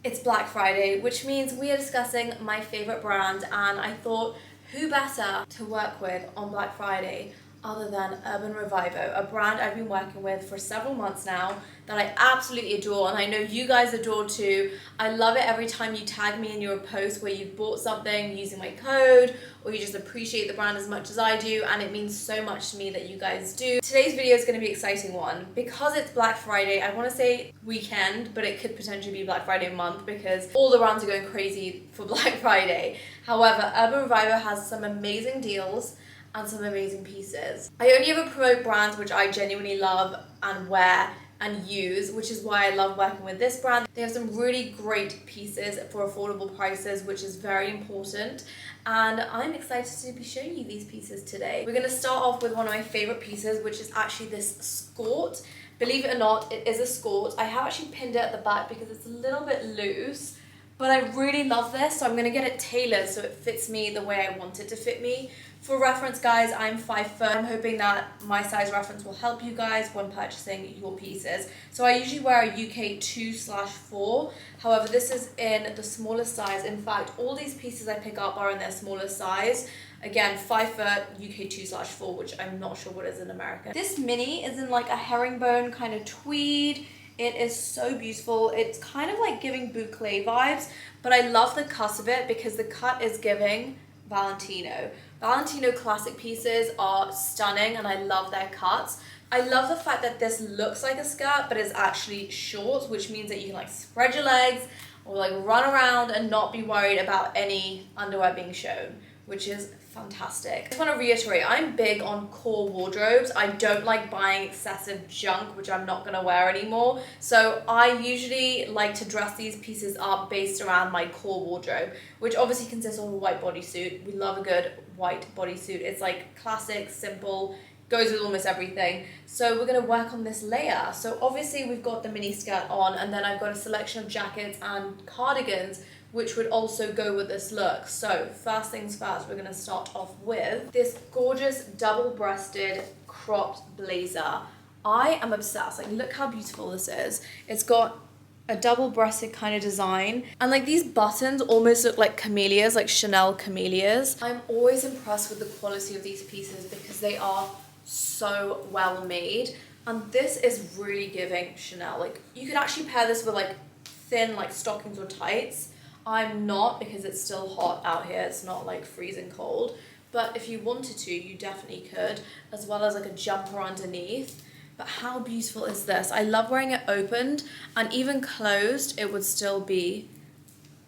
It's Black Friday, which means we are discussing my favorite brand, and I thought who better to work with on Black Friday other than Revivo, a brand I've been working with for several months now that I absolutely adore, and I know you guys adore too. I love it every time you tag me in your post where you bought something using my code, or you just appreciate the brand as much as I do, and it means so much to me that you guys do. Today's video is going to be an exciting one. Because it's Black Friday, I want to say weekend, but it could potentially be Black Friday month because all the brands are going crazy for Black Friday. However, Revivo has some amazing deals and some amazing pieces. I only ever promote brands which I genuinely love and wear and use, which is why I love working with this brand. They have some really great pieces for affordable prices, which is very important, and I'm excited to be showing you these pieces today. We're going to start off with one of my favorite pieces, which is actually this skort. Believe it or not, it is a skort. I have actually pinned it at the back because it's a little bit loose, but I really love this, so I'm going to get it tailored so it fits me the way I want it to fit me. For reference, guys, I'm 5'. I'm hoping that my size reference will help you guys when purchasing your pieces. So I usually wear a UK 2/4. However, this is in the smallest size. In fact, all these pieces I pick up are in their smallest size. Again, 5', UK 2/4, which I'm not sure what is in America. This mini is in like a herringbone kind of tweed. It is so beautiful. It's kind of like giving boucle vibes, but I love the cut of it because the cut is giving Valentino. Valentino classic pieces are stunning and I love their cuts. I love the fact that this looks like a skirt but is actually short, which means that you can like spread your legs or like run around and not be worried about any underwear being shown, which is fantastic. I just want to reiterate, I'm big on core wardrobes. I don't like buying excessive junk, which I'm not going to wear anymore. So I usually like to dress these pieces up based around my core wardrobe, which obviously consists of a white bodysuit. We love a good white bodysuit. It's like classic, simple, goes with almost everything. So we're going to work on this layer. So obviously we've got the mini skirt on, and then I've got a selection of jackets and cardigans which would also go with this look. So first things first, we're going to start off with this gorgeous double-breasted cropped blazer. I am obsessed. Like, look how beautiful this is. It's got a double-breasted kind of design, and like these buttons almost look like camellias, like Chanel camellias. I'm always impressed with the quality of these pieces because they are so well made, and this is really giving Chanel. Like, you could actually pair this with like thin like stockings or tights. I'm not, because it's still hot out here. It's not like freezing cold, but if you wanted to, you definitely could, as well as like a jumper underneath. But how beautiful is this? I love wearing it opened, and even closed it would still be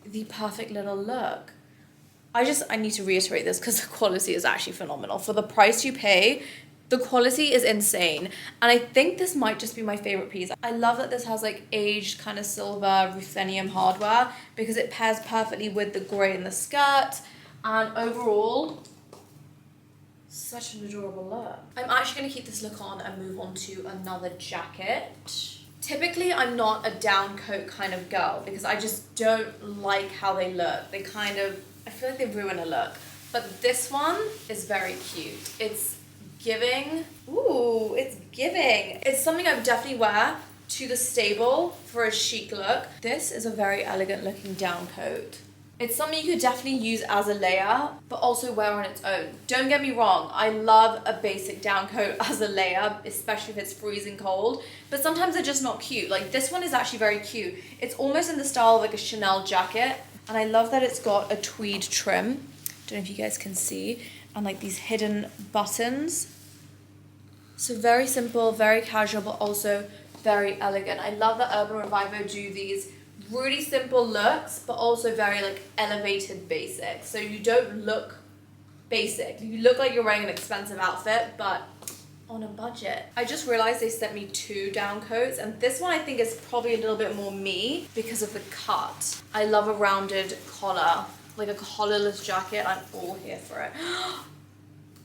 the perfect little look. I need to reiterate this because the quality is actually phenomenal. For the price you pay, the quality is insane, and I think this might just be my favorite piece. I love that this has like aged kind of silver ruthenium hardware because it pairs perfectly with the grey in the skirt, and overall, such an adorable look. I'm actually going to keep this look on and move on to another jacket. Typically, I'm not a down coat kind of girl because I just don't like how they look. I feel like they ruin a look. But this one is very cute. It's giving. It's something I would definitely wear to the stable for a chic look. This is a very elegant looking down coat. It's something you could definitely use as a layer, but also wear on its own. Don't get me wrong, I love a basic down coat as a layer, especially if it's freezing cold, but sometimes they're just not cute. Like, this one is actually very cute. It's almost in the style of like a Chanel jacket, and I love that it's got a tweed trim. Don't know if you guys can see, and like these hidden buttons. So very simple, very casual, but also very elegant. I love that Revivo do these really simple looks, but also very like elevated basic. So you don't look basic. You look like you're wearing an expensive outfit, but on a budget. I just realized they sent me 2 down coats, and this one I think is probably a little bit more me because of the cut. I love a rounded collar, like a collarless jacket. I'm all here for it.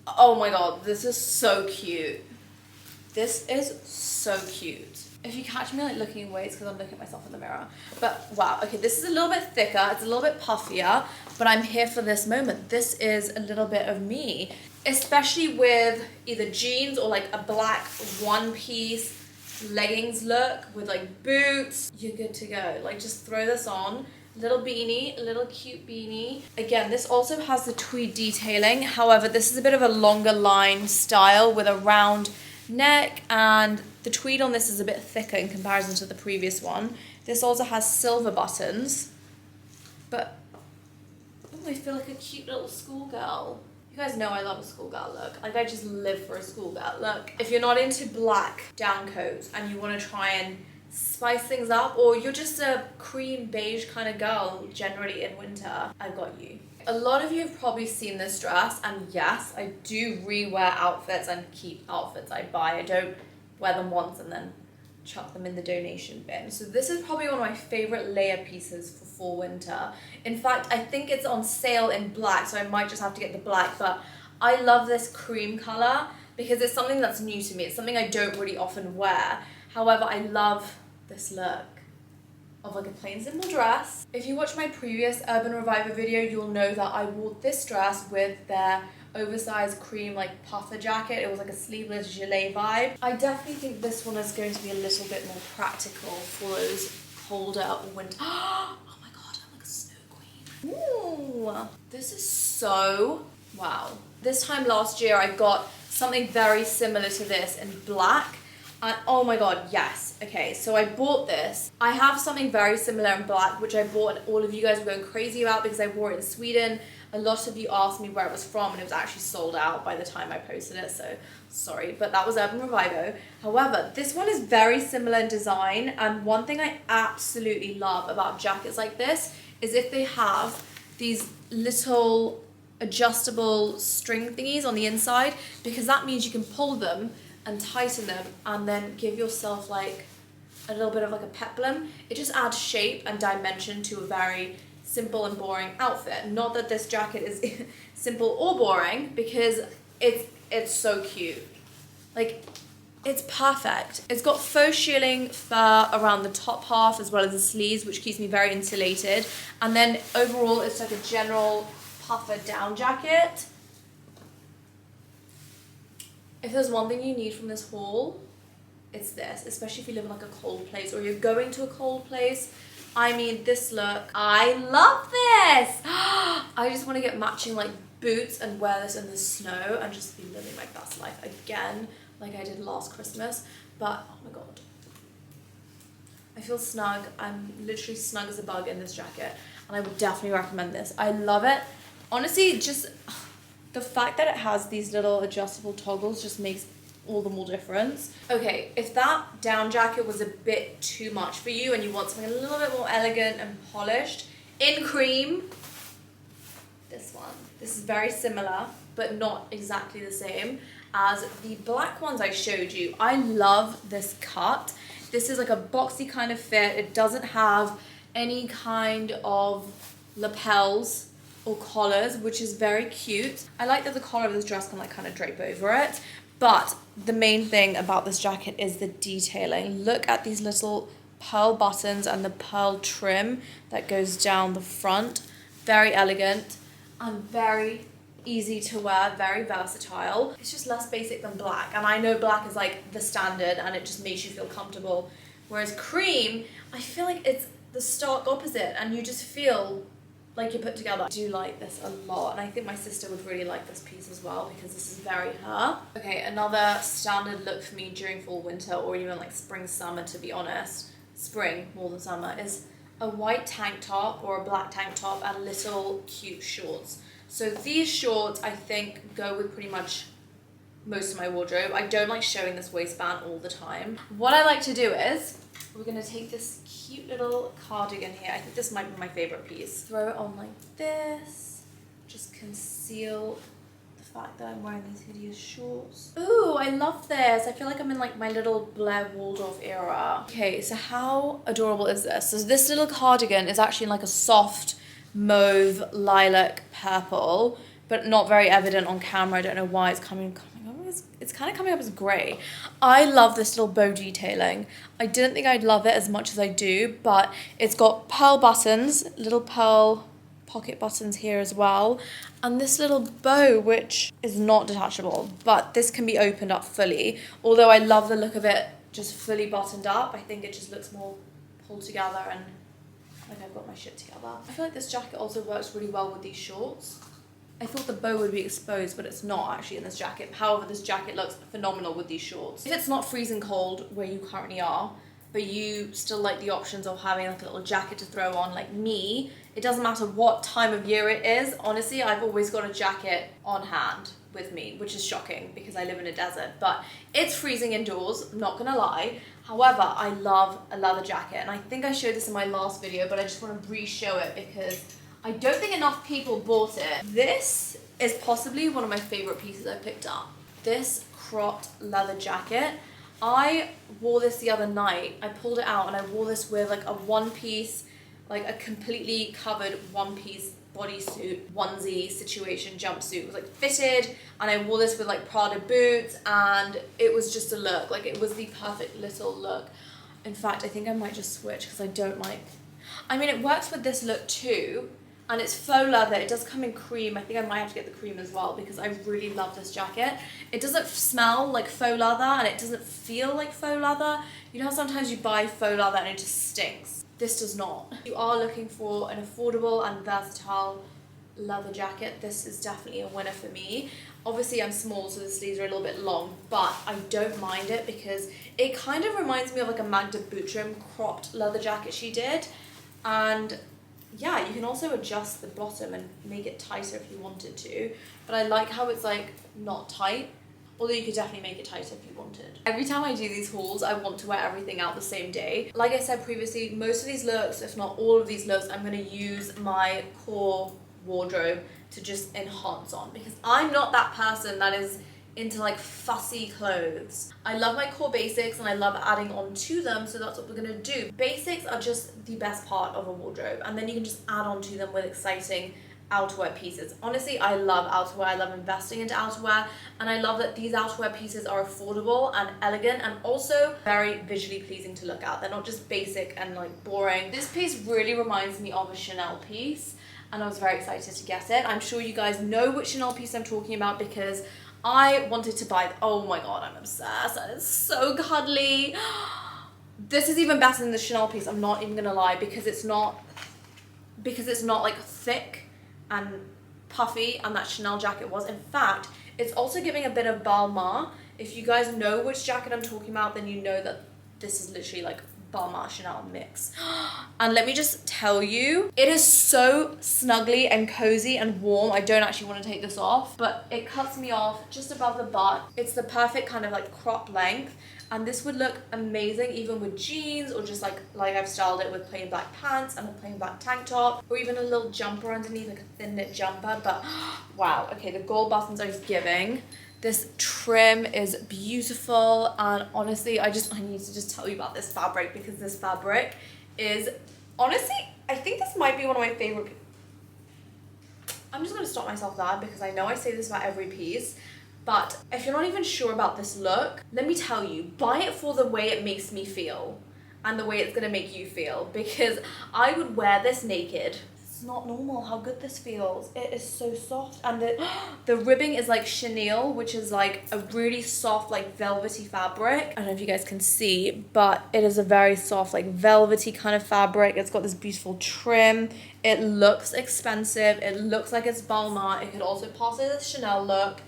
Oh my god, this is so cute. This is so cute. If you catch me like looking away, it's because I'm looking at myself in the mirror. But wow, okay, this is a little bit thicker, it's a little bit puffier, but I'm here for this moment. This is a little bit of me, especially with either jeans or like a black one piece leggings look with like boots, you're good to go. Like just throw this on. Little beanie, a little cute beanie. Again, this also has the tweed detailing. However, this is a bit of a longer line style with a round neck, and the tweed on this is a bit thicker in comparison to the previous one. This also has silver buttons, but oh, I feel like a cute little schoolgirl. You guys know I love a schoolgirl look. Like I just live for a schoolgirl look. If you're not into black down coats and you want to try and spice things up, or you're just a cream beige kind of girl generally in winter, I've got you. A lot of you have probably seen this dress, and yes, I do rewear outfits and keep outfits I buy. I don't wear them once and then chuck them in the donation bin. So this is probably one of my favorite layer pieces for fall winter. In fact, I think it's on sale in black, so I might just have to get the black, but I love this cream color because it's something that's new to me. It's something I don't really often wear. However, I love this look of like a plain simple dress. If you watch my previous Urban Revivo video, you'll know that I wore this dress with their oversized cream like puffer jacket. It was like a sleeveless gilet vibe. I definitely think this one is going to be a little bit more practical for those colder winter. Oh my god, I'm like a snow queen. Ooh, this is so wow. This time last year I got something very similar to this in black. And oh my god, yes. Okay, so I bought this. I have something very similar in black, which I bought and all of you guys were going crazy about because I wore it in Sweden. A lot of you asked me where it was from and it was actually sold out by the time I posted it, so sorry. But that was Urban Revivo. However, this one is very similar in design, and one thing I absolutely love about jackets like this is if they have these little adjustable string thingies on the inside, because that means you can pull them and tighten them and then give yourself like a little bit of like a peplum. It just adds shape and dimension to a very simple and boring outfit. Not that this jacket is simple or boring, because it's so cute. Like, it's perfect. It's got faux shearling fur around the top half as well as the sleeves, which keeps me very insulated. And then overall, it's like a general puffer down jacket. If there's one thing you need from this haul, it's this, especially if you live in like a cold place or you're going to a cold place. I mean, this look, I love this. I just want to get matching like boots and wear this in the snow and just be living my best life again, like I did last Christmas. But oh my god, I feel snug. I'm literally snug as a bug in this jacket, and I would definitely recommend this. I love it. Honestly, just the fact that it has these little adjustable toggles just makes all the more difference. Okay, if that down jacket was a bit too much for you and you want something a little bit more elegant and polished in cream, this one. This is very similar, but not exactly the same as the black ones I showed you. I love this cut. This is like a boxy kind of fit. It doesn't have any kind of lapels or collars, which is very cute. I like that the collar of this dress can like kind of drape over it, but the main thing about this jacket is the detailing. Look at these little pearl buttons and the pearl trim that goes down the front. Very elegant and very easy to wear, very versatile. It's just less basic than black, and I know black is like the standard and it just makes you feel comfortable, whereas cream, I feel like it's the stark opposite and you just feel like you're put together. I do like this a lot, and I think my sister would really like this piece as well because this is very her. Okay, another standard look for me during fall winter, or even like spring summer, to be honest, spring more than summer, is a white tank top or a black tank top and little cute shorts. So these shorts I think go with pretty much most of my wardrobe. I don't like showing this waistband all the time. What I like to do is, we're gonna take this cute little cardigan here. I think this might be my favorite piece. Throw it on like this. Just conceal the fact that I'm wearing these hideous shorts. Ooh, I love this. I feel like I'm in like my little Blair Waldorf era. Okay, so how adorable is this? So this little cardigan is actually like a soft mauve lilac purple, but not very evident on camera. I don't know why it's coming up. It's kind of coming up as grey. I love this little bow detailing. I didn't think I'd love it as much as I do, but it's got pearl buttons, little pearl pocket buttons here as well, and this little bow, which is not detachable, but this can be opened up fully. Although I love the look of it just fully buttoned up. I think it just looks more pulled together and like I've got my shit together. I feel like this jacket also works really well with these shorts. I thought the bow would be exposed, but it's not actually in this jacket. However, this jacket looks phenomenal with these shorts. If it's not freezing cold where you currently are, but you still like the options of having like a little jacket to throw on like me, it doesn't matter what time of year it is. Honestly, I've always got a jacket on hand with me, which is shocking because I live in a desert, but it's freezing indoors, I'm not gonna lie. However, I love a leather jacket, and I think I showed this in my last video, but I just want to re-show it because I don't think enough people bought it. This is possibly one of my favorite pieces I picked up. This cropped leather jacket. I wore this the other night. I pulled it out and I wore this with like a one-piece, like a completely covered one-piece bodysuit, onesie situation jumpsuit. It was like fitted, and I wore this with like Prada boots, and it was just a look. Like it was the perfect little look. In fact, I think I might just switch because I don't like, I mean, it works with this look too, and it's faux leather. It does come in cream. I think I might have to get the cream as well because I really love this jacket. It doesn't smell like faux leather, and it doesn't feel like faux leather. You know how sometimes you buy faux leather and it just stinks? This does not. If you are looking for an affordable and versatile leather jacket, this is definitely a winner for me. Obviously I'm small, so the sleeves are a little bit long, but I don't mind it because it kind of reminds me of like a Magda Butrym cropped leather jacket she did. And yeah, you can also adjust the bottom and make it tighter if you wanted to, but I like how it's like not tight. Although you could definitely make it tighter if you wanted. Every time I do these hauls, I want to wear everything out the same day. Like I said previously, most of these looks, if not all of these looks, I'm gonna use my core wardrobe to just enhance on, because I'm not that person that is into like fussy clothes. I love my core basics and I love adding on to them, so that's what we're gonna do. Basics are just the best part of a wardrobe, and then you can just add on to them with exciting outerwear pieces. Honestly, I love outerwear. I love investing into outerwear, and I love that these outerwear pieces are affordable and elegant and also very visually pleasing to look at. They're not just basic and like boring. This piece really reminds me of a Chanel piece, and I was very excited to get it. I'm sure you guys know which Chanel piece I'm talking about because I wanted to buy, oh my god, I'm obsessed, and it's so cuddly. This is even better than the Chanel piece, I'm not even gonna lie, because it's not like thick and puffy and that Chanel jacket was. In fact, it's also giving a bit of Balmain. If you guys know which jacket I'm talking about, then you know that this is literally like Balmain Chanel mix. And let me just tell you, it is so snuggly and cozy and warm. I don't actually want to take this off, but it cuts me off just above the butt. It's the perfect kind of like crop length, and this would look amazing even with jeans, or just like I've styled it with plain black pants and a plain black tank top, or even a little jumper underneath, like a thin knit jumper. But wow, okay, the gold buttons are just giving. This trim is beautiful, and honestly, I need to just tell you about this fabric, because this fabric is, honestly, I think this might be one of my favorite. I'm just gonna stop myself there because I know I say this about every piece, but if you're not even sure about this look, let me tell you, buy it for the way it makes me feel and the way it's gonna make you feel, because I would wear this naked. It's not normal how good this feels. It is so soft, and the ribbing is like chenille, which is like a really soft, like velvety fabric. I don't know if you guys can see, but it is a very soft, like velvety kind of fabric. It's got this beautiful trim. It looks expensive. It looks like it's Balmain. It could also pass as a Chanel look.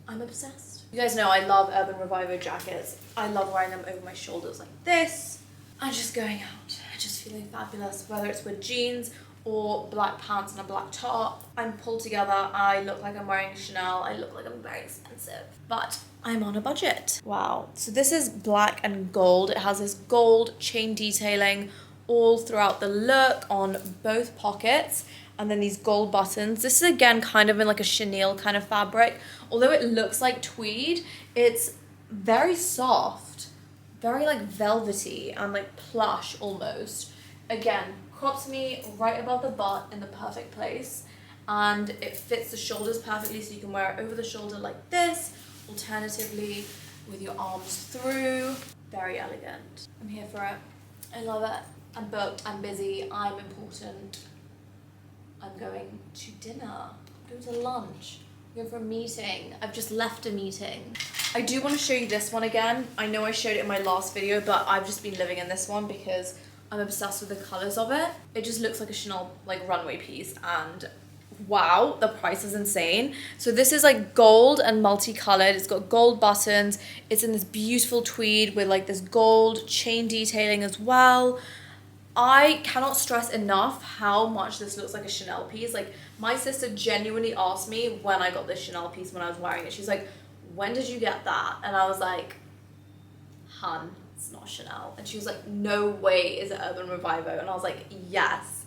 I'm obsessed. You guys know I love Urban Revivo jackets. I love wearing them over my shoulders like this. I'm just going out, just feeling fabulous, whether it's with jeans or black pants and a black top. I'm pulled together, I look like I'm wearing Chanel, I look like I'm very expensive, but I'm on a budget. Wow, so this is black and gold. It has this gold chain detailing all throughout the look on both pockets, and then these gold buttons. This is again kind of in like a chenille kind of fabric. Although it looks like tweed, it's very soft, very like velvety and like plush almost. Again, crops me right above the butt in the perfect place, and it fits the shoulders perfectly, so you can wear it over the shoulder like this, alternatively with your arms through. Very elegant. I'm here for it. I love it. I'm booked, I'm busy, I'm important. I'm going to dinner, I'm going to lunch, I'm going for a meeting. I've just left a meeting. I do want to show you this one again. I know I showed it in my last video, but I've just been living in this one because I'm obsessed with the colors of it. It just looks like a Chanel like runway piece, and wow, the price is insane. So this is like gold and multicolored. It's got gold buttons. It's in this beautiful tweed with like this gold chain detailing as well. I cannot stress enough how much this looks like a Chanel piece. Like, my sister genuinely asked me when I got this Chanel piece when I was wearing it. She's like, when did you get that? And I was like, hun, it's not Chanel. And she was like, no way is it Urban Revivo. And I was like, yes.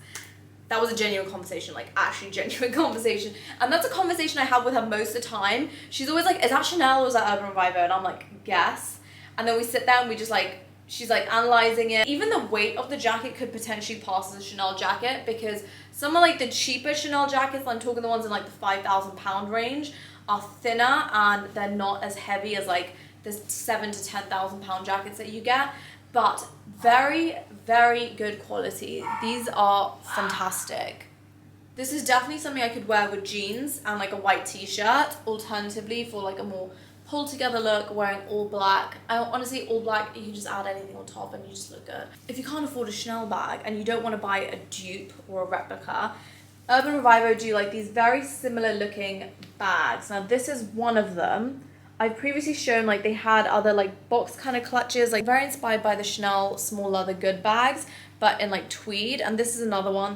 That was a genuine conversation, like actually genuine conversation. And that's a conversation I have with her most of the time. She's always like, is that Chanel or is that Urban Revivo? And I'm like, yes. And then we sit there and we just like, she's like analyzing it. Even the weight of the jacket could potentially pass as a Chanel jacket, because some of like the cheaper Chanel jackets, I'm talking the ones in like the £5,000 range, are thinner and they're not as heavy as like the £7,000 to £10,000 jackets that you get. But very, very good quality. These are fantastic. This is definitely something I could wear with jeans and like a white t-shirt. Alternatively, for like a more pulled together look, wearing all black. Honestly, all black, you can just add anything on top and you just look good. If you can't afford a Chanel bag and you don't want to buy a dupe or a replica, Urban Revivo do like these very similar looking bags. Now this is one of them. I've previously shown like they had other like box kind of clutches, like very inspired by the Chanel small leather good bags, but in like tweed. And this is another one.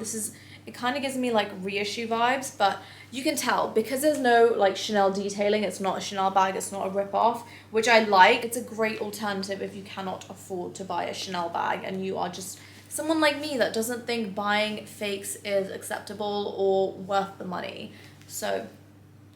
It kind of gives me like reissue vibes, but you can tell because there's no like Chanel detailing. It's not a Chanel bag, it's not a rip-off, which I like. It's a great alternative if you cannot afford to buy a Chanel bag and you are just someone like me that doesn't think buying fakes is acceptable or worth the money. So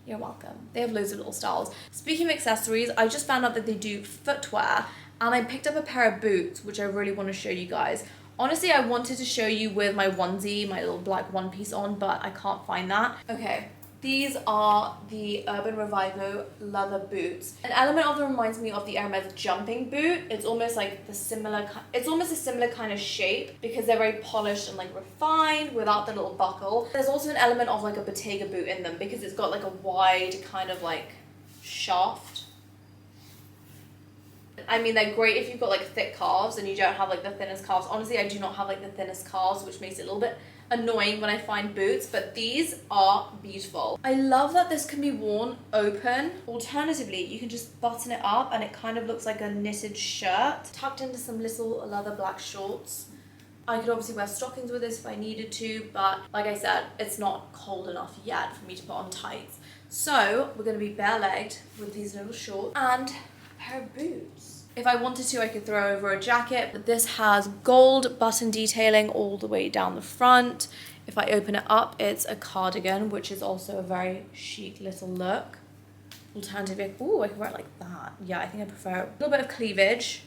you're welcome. They have loads of little styles. Speaking of accessories, I just found out that they do footwear, and I picked up a pair of boots, which I really want to show you guys. Honestly, I wanted to show you with my onesie, my little black one piece on, but I can't find that. Okay, these are the Urban Revivo leather boots. An element of them reminds me of the Hermes jumping boot. It's almost like it's almost a similar kind of shape because they're very polished and like refined without the little buckle. There's also an element of like a Bottega boot in them because it's got like a wide kind of like shaft. I mean, they're great if you've got like thick calves and you don't have like the thinnest calves. Honestly, I do not have like the thinnest calves, which makes it a little bit annoying when I find boots, but these are beautiful. I love that this can be worn open. Alternatively, you can just button it up and it kind of looks like a knitted shirt tucked into some little leather black shorts. I could obviously wear stockings with this if I needed to, but like I said, it's not cold enough yet for me to put on tights. So we're going to be bare-legged with these little shorts and a pair of boots. If I wanted to, I could throw over a jacket, but this has gold button detailing all the way down the front. If I open it up, it's a cardigan, which is also a very chic little look. Alternatively, ooh, I can wear it like that. Yeah, I think I prefer a little bit of cleavage.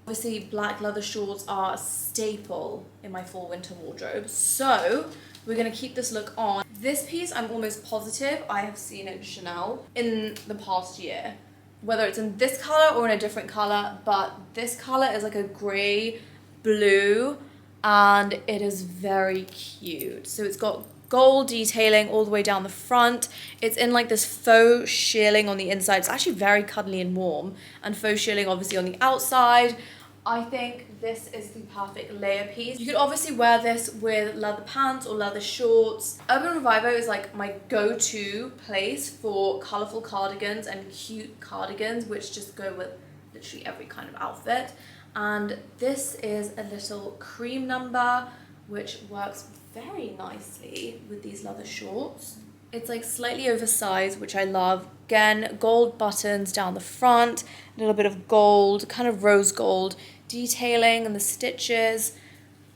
Obviously, black leather shorts are a staple in my fall winter wardrobe, so we're gonna keep this look on. This piece, I'm almost positive I have seen in Chanel in the past year. Whether it's in this color or in a different color, but this color is like a gray blue and it is very cute. So it's got gold detailing all the way down the front. It's in like this faux shearling on the inside. It's actually very cuddly and warm, and faux shearling obviously on the outside. I think this is the perfect layer piece. You could obviously wear this with leather pants or leather shorts. Urban Revivo is like my go-to place for colorful cardigans and cute cardigans, which just go with literally every kind of outfit. And this is a little cream number, which works very nicely with these leather shorts. It's like slightly oversized, which I love. Again, gold buttons down the front, a little bit of gold, kind of rose gold detailing and the stitches.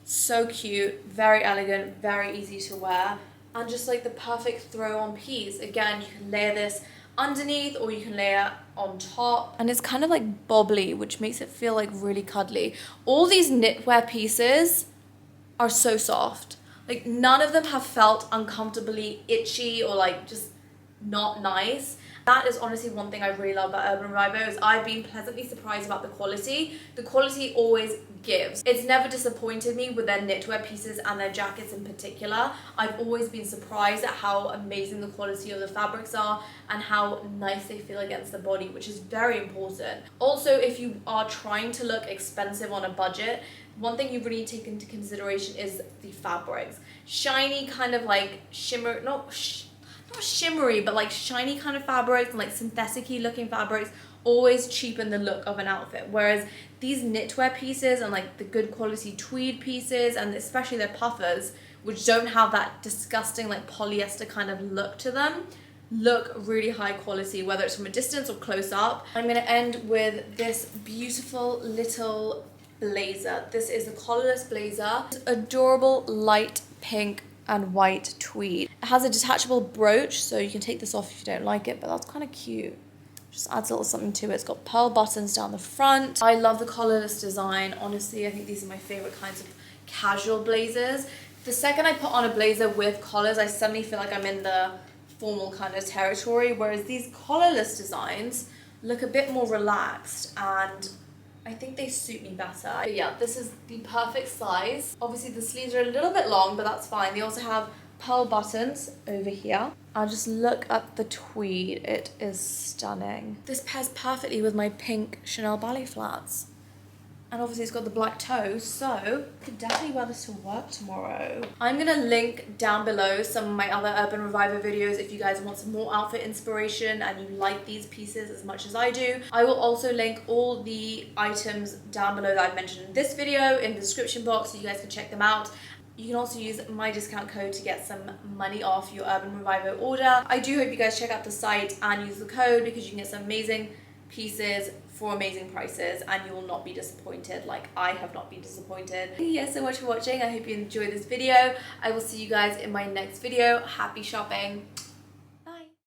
So cute, very elegant, very easy to wear, and just like the perfect throw on piece. Again, you can layer this underneath or you can layer on top, and it's kind of like bobbly, which makes it feel like really cuddly. All these knitwear pieces are so soft. Like, none of them have felt uncomfortably itchy or like just not nice. That is honestly one thing I really love about Urban Revivo is I've been pleasantly surprised about the quality. The quality always gives. It's never disappointed me with their knitwear pieces and their jackets in particular. I've always been surprised at how amazing the quality of the fabrics are and how nice they feel against the body, which is very important. Also, if you are trying to look expensive on a budget, one thing you really need to take into consideration is the fabrics. Shiny kind of like shimmer, not shimmery, but like shiny kind of fabrics and like synthetic-y looking fabrics always cheapen the look of an outfit, whereas these knitwear pieces and like the good quality tweed pieces and especially their puffers, which don't have that disgusting like polyester kind of look to them, look really high quality, whether it's from a distance or close up. I'm going to end with this beautiful little blazer. This is a collarless blazer. It's adorable light pink and white tweed. It has a detachable brooch, so you can take this off if you don't like it, but that's kind of cute. Just adds a little something to it. It's got pearl buttons down the front. I love the collarless design. Honestly, I think these are my favorite kinds of casual blazers. The second I put on a blazer with collars, I suddenly feel like I'm in the formal kind of territory, whereas these collarless designs look a bit more relaxed and I think they suit me better. But yeah, this is the perfect size. Obviously the sleeves are a little bit long, but that's fine. They also have pearl buttons over here. I'll just look at the tweed. It is stunning. This pairs perfectly with my pink Chanel ballet flats. And obviously it's got the black toes, so I could definitely wear this to work tomorrow. I'm gonna link down below some of my other Urban Revivo videos if you guys want some more outfit inspiration and you like these pieces as much as I do. I will also link all the items down below that I've mentioned in this video in the description box so you guys can check them out. You can also use my discount code to get some money off your Urban Revivo order. I do hope you guys check out the site and use the code because you can get some amazing pieces for amazing prices and you will not be disappointed like I have not been disappointed. Thank you guys so much for watching. I hope you enjoyed this video. I will see you guys in my next video. Happy shopping.